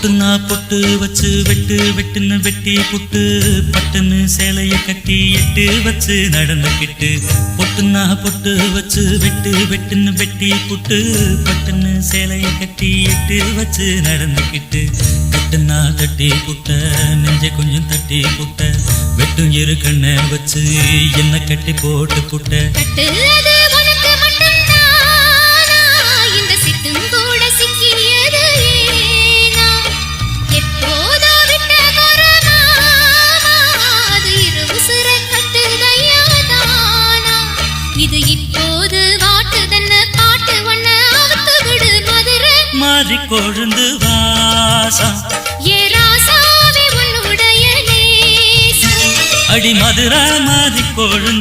பொட்டுன்னா பொட்டு வச்சு வெட்டு வெட்டுன்னு வெட்டி புட்டு பட்டுன்னு சேலைய கட்டி எட்டு வச்சு நடந்துக்கிட்டு பொட்டுன்னா பொட்டு வச்சு வெட்டு வெட்டுன்னு வெட்டி புட்டு பட்டுன்னு சேலைய கட்டி எட்டு வச்சு நடந்துக்கிட்டு கட்டுன்னா தட்டி புட்ட நெஞ்சை கொஞ்சம் தட்டி புட்ட வெட்டும் இரு கண்ணை வச்சு என்ன கட்டி போட்டு புட்ட மாறி கொழுந்து வாசம் அடி மதுரா மாறி கொழுந்து